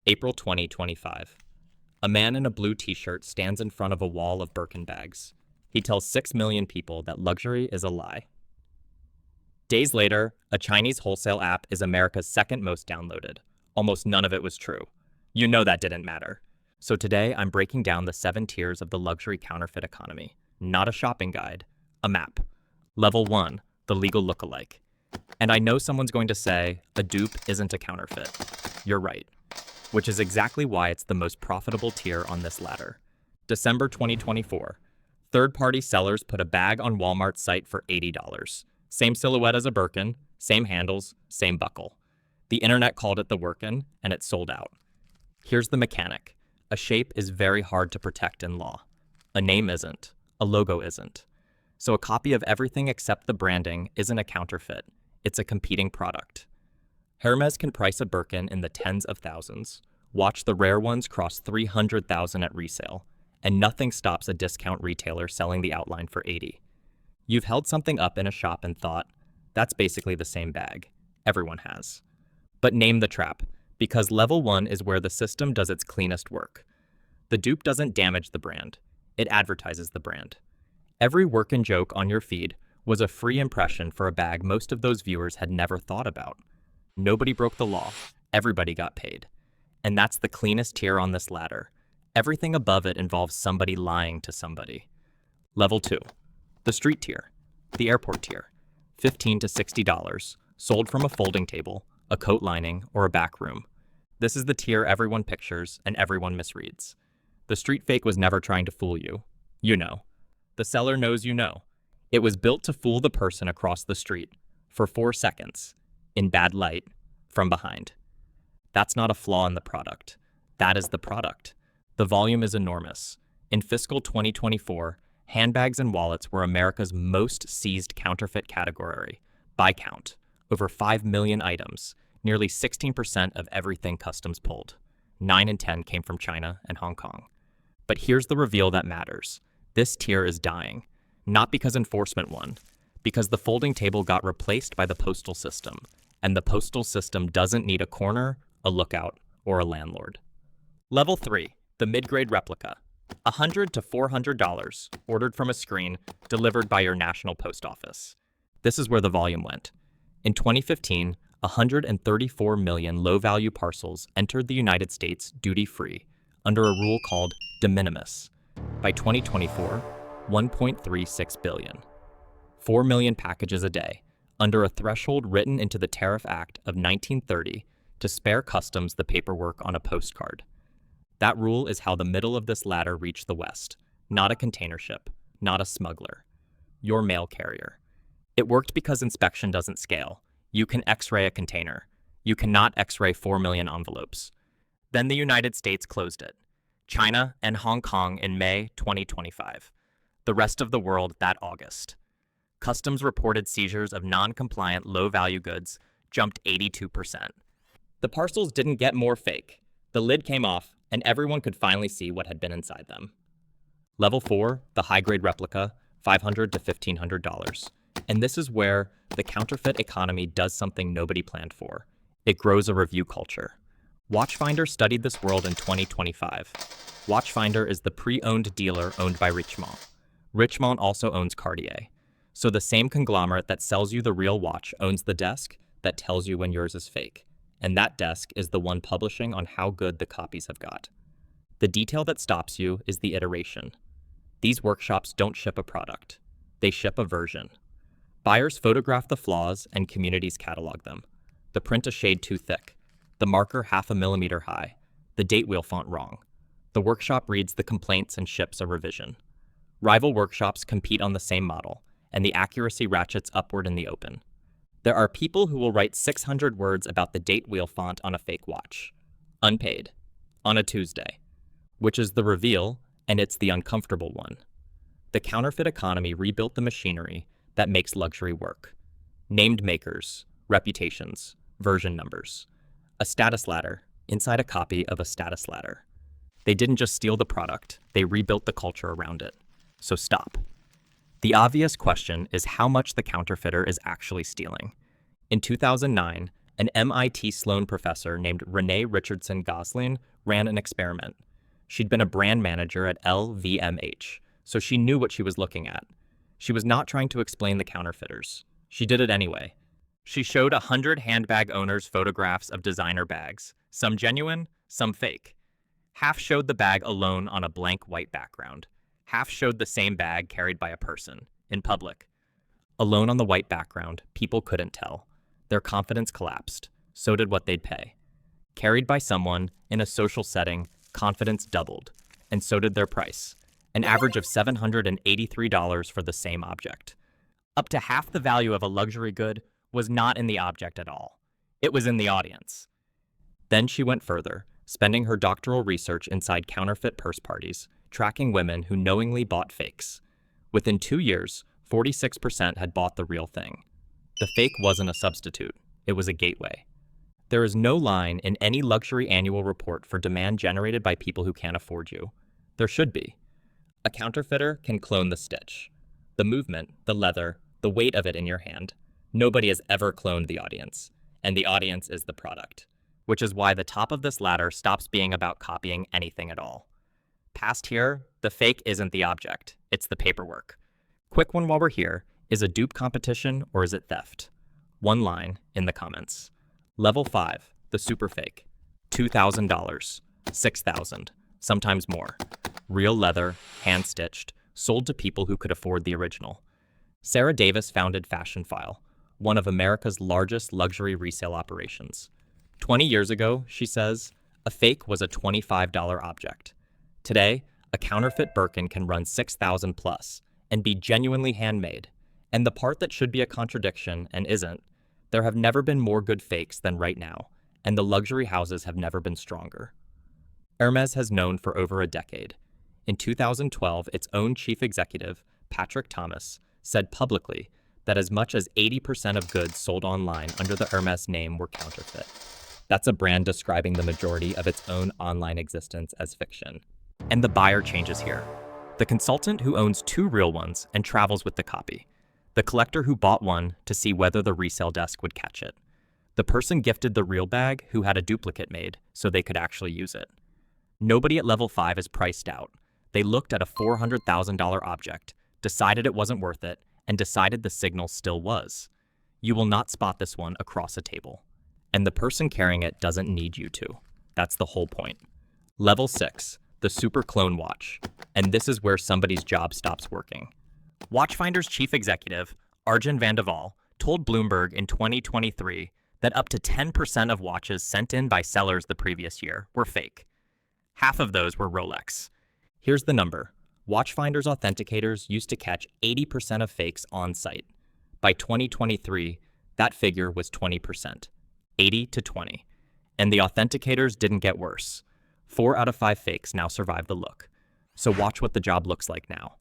April 2025. A man in a blue t-shirt stands in front of a wall of Birkin bags. He tells 6 million people that luxury is a lie. Days later, a Chinese wholesale app is America's second most downloaded. Almost none of it was true. You know that didn't matter. So today, I'm breaking down the 7 tiers of the luxury counterfeit economy. Not a shopping guide, a map. Level 1, the legal lookalike. And I know someone's going to say, a dupe isn't a counterfeit. You're right. Which is exactly why it's the most profitable tier on this ladder. December 2024. Third-party sellers put a bag on Walmart's site for $80. Same silhouette as a Birkin, same handles, same buckle. The internet called it the Workin, and it sold out. Here's the mechanic. A shape is very hard to protect in law. A name isn't. A logo isn't. So a copy of everything except the branding isn't a counterfeit. It's a competing product. Hermes can price a Birkin in the tens of thousands. Watch the rare ones cross 300,000 at resale, and nothing stops a discount retailer selling the outline for 80. You've held something up in a shop and thought, that's basically the same bag. Everyone has. But name the trap, because level 1 is where the system does its cleanest work. The dupe doesn't damage the brand. It advertises the brand. Every workin' joke on your feed was a free impression for a bag most of those viewers had never thought about. Nobody broke the law. Everybody got paid. And that's the cleanest tier on this ladder. Everything above it involves somebody lying to somebody. Level 2. The street tier. The airport tier. $15 to $60, sold from a folding table, a coat lining, or a back room. This is the tier everyone pictures and everyone misreads. The street fake was never trying to fool you. You know. The seller knows you know. It was built to fool the person across the street for 4 seconds, in bad light, from behind. That's not a flaw in the product. That is the product. The volume is enormous. In fiscal 2024, handbags and wallets were America's most seized counterfeit category, by count. Over 5 million items, nearly 16% of everything customs pulled. 9 in 10 came from China and Hong Kong. But here's the reveal that matters. This tier is dying. Not because enforcement won, because the folding table got replaced by the postal system, and the postal system doesn't need a corner, a lookout, or a landlord. Level 3, the mid-grade replica. $100 to $400, ordered from a screen, delivered by your national post office. This is where the volume went. In 2015, 134 million low-value parcels entered the United States duty-free under a rule called de minimis. By 2024, 1.36 billion. 4 million packages a day, under a threshold written into the Tariff Act of 1930 to spare customs the paperwork on a postcard. That rule is how the middle of this ladder reached the West, not a container ship, not a smuggler. Your mail carrier. It worked because inspection doesn't scale. You can X-ray a container. You cannot X-ray 4 million envelopes. Then the United States closed it. China and Hong Kong in May 2025. The rest of the world that August. Customs reported seizures of non-compliant low-value goods jumped 82%. The parcels didn't get more fake. The lid came off, and everyone could finally see what had been inside them. Level 4, the high-grade replica, $500 to $1,500. And this is where the counterfeit economy does something nobody planned for. It grows a review culture. Watchfinder studied this world in 2025. Watchfinder is the pre-owned dealer owned by Richemont. Richemont also owns Cartier. So the same conglomerate that sells you the real watch owns the desk that tells you when yours is fake. And that desk is the one publishing on how good the copies have got. The detail that stops you is the iteration. These workshops don't ship a product. They ship a version. Buyers photograph the flaws and communities catalog them. The print a shade too thick. The marker 0.5 millimeter high. The date wheel font wrong. The workshop reads the complaints and ships a revision. Rival workshops compete on the same model, and the accuracy ratchets upward in the open. There are people who will write 600 words about the date wheel font on a fake watch. Unpaid. On a Tuesday. Which is the reveal, and it's the uncomfortable one. The counterfeit economy rebuilt the machinery that makes luxury work. Named makers, reputations, version numbers. A status ladder inside a copy of a status ladder. They didn't just steal the product, they rebuilt the culture around it. So stop. The obvious question is how much the counterfeiter is actually stealing. In 2009, An MIT Sloan professor named Renee Richardson Gosling ran an experiment. She'd been a brand manager at LVMH, so she knew what she was looking at. She was not trying to explain the counterfeiters. She did it anyway. She showed 100 handbag owners photographs of designer bags, some genuine, some fake. Half showed the bag alone on a blank white background. Half showed the same bag carried by a person, in public. Alone on the white background, people couldn't tell. Their confidence collapsed. So did what they'd pay. Carried by someone, in a social setting, confidence doubled. And so did their price. An average of $783 for the same object. Up to half the value of a luxury good was not in the object at all. It was in the audience. Then she went further, spending her doctoral research inside counterfeit purse parties, tracking women who knowingly bought fakes. Within 2 years, 46% had bought the real thing. The fake wasn't a substitute, it was a gateway. There is no line in any luxury annual report for demand generated by people who can't afford you. There should be. A counterfeiter can clone the stitch. The movement, the leather, the weight of it in your hand. Nobody has ever cloned the audience, and the audience is the product, which is why the top of this ladder stops being about copying anything at all. Past here, the fake isn't the object, it's the paperwork. Quick one while we're here, is a dupe competition or is it theft? One line in the comments. Level 5, the Superfake. $2,000, $6,000, sometimes more. Real leather, hand-stitched, sold to people who could afford the original. Sarah Davis founded Fashion File, one of America's largest luxury resale operations. 20 years ago, she says, a fake was a $25 object. Today, a counterfeit Birkin can run $6,000 plus and be genuinely handmade. And the part that should be a contradiction and isn't, there have never been more good fakes than right now, and the luxury houses have never been stronger. Hermes has known for over a decade. In 2012, its own chief executive, Patrick Thomas, said publicly that as much as 80% of goods sold online under the Hermes name were counterfeit. That's a brand describing the majority of its own online existence as fiction. And the buyer changes here. The consultant who owns 2 real ones and travels with the copy. The collector who bought one to see whether the resale desk would catch it. The person gifted the real bag who had a duplicate made so they could actually use it. Nobody at level 5 is priced out. They looked at a $400,000 object, decided it wasn't worth it, and decided the signal still was. You will not spot this one across a table. And the person carrying it doesn't need you to. That's the whole point. Level 6, the Super Clone Watch. And this is where somebody's job stops working. Watchfinder's chief executive, Arjun van de Waal, told Bloomberg in 2023 that up to 10% of watches sent in by sellers the previous year were fake. Half of those were Rolex. Here's the number. Watchfinder's authenticators used to catch 80% of fakes on site. By 2023, that figure was 20%, 80 to 20. And the authenticators didn't get worse. 4 out of 5 fakes now survive the look. So watch what the job looks like now.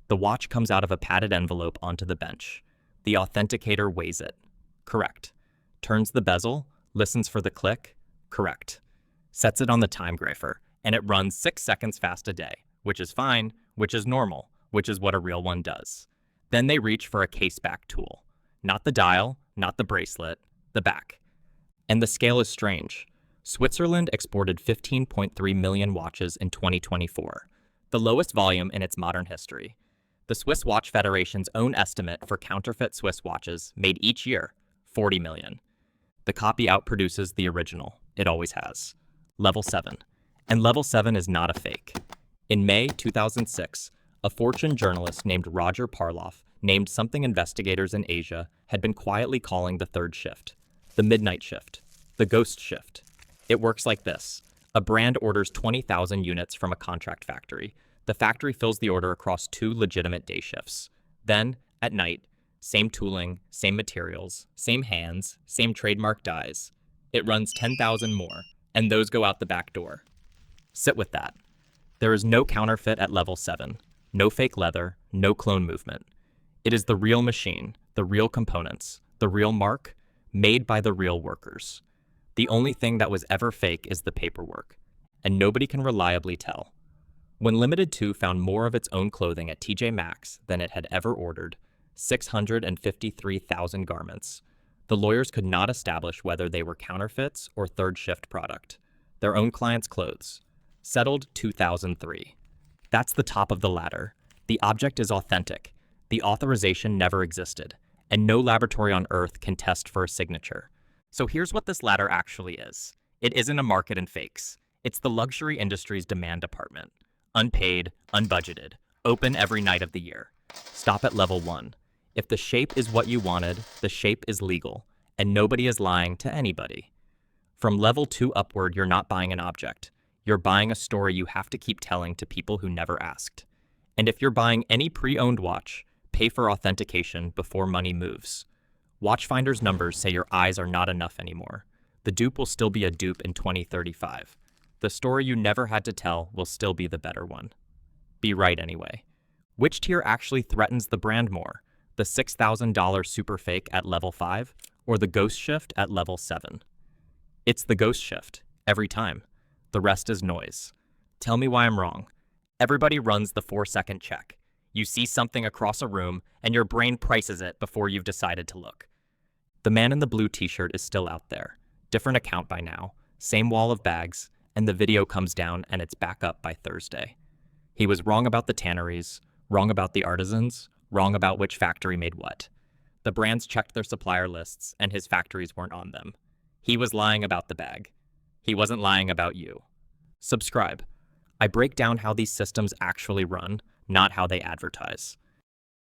The watch comes out of a padded envelope onto the bench. The authenticator weighs it. Correct. Turns the bezel, listens for the click. Correct. Sets it on the time grapher, and it runs 6 seconds fast a day, which is fine, which is normal, which is what a real one does. Then they reach for a case back tool. Not the dial, not the bracelet, the back. And the scale is strange. Switzerland exported 15.3 million watches in 2024, the lowest volume in its modern history. The Swiss Watch Federation's own estimate for counterfeit Swiss watches made each year, 40 million. The copy outproduces the original. It always has. Level 7. And level 7 is not a fake. In May 2006, a Fortune journalist named Roger Parloff named something investigators in Asia had been quietly calling the third shift, the midnight shift, the ghost shift. It works like this. A brand orders 20,000 units from a contract factory. The factory fills the order across 2 legitimate day shifts. Then, at night, same tooling, same materials, same hands, same trademark dies. It runs 10,000 more, and those go out the back door. Sit with that. There is no counterfeit at level 7. No fake leather, no clone movement. It is the real machine, the real components, the real mark, made by the real workers. The only thing that was ever fake is the paperwork, and nobody can reliably tell. When Limited 2 found more of its own clothing at TJ Maxx than it had ever ordered, 653,000 garments, The lawyers could not establish whether they were counterfeits or third shift product. Their own clients' clothes. Settled 2003. That's the top of the ladder. The object is authentic. The authorization never existed, and no laboratory on Earth can test for a signature. So here's what this ladder actually is. It isn't a market in fakes. It's the luxury industry's demand department. Unpaid, unbudgeted, open every night of the year. Stop at level 1. If the shape is what you wanted, the shape is legal, and nobody is lying to anybody. From level 2 upward, you're not buying an object. You're buying a story you have to keep telling to people who never asked. And if you're buying any pre-owned watch, pay for authentication before money moves. Watchfinder's numbers say your eyes are not enough anymore. The dupe will still be a dupe in 2035. The story you never had to tell will still be the better one. Be right anyway. Which tier actually threatens the brand more? The $6,000 Superfake at level 5 or the Ghost Shift at level 7? It's the Ghost Shift, every time. The rest is noise. Tell me why I'm wrong. Everybody runs the 4-second check. You see something across a room and your brain prices it before you've decided to look. The man in the blue t-shirt is still out there. Different account by now, same wall of bags, and the video comes down and it's back up by Thursday. He was wrong about the tanneries, wrong about the artisans, wrong about which factory made what. The brands checked their supplier lists and his factories weren't on them. He was lying about the bag. He wasn't lying about you. Subscribe. I break down how these systems actually run, not how they advertise.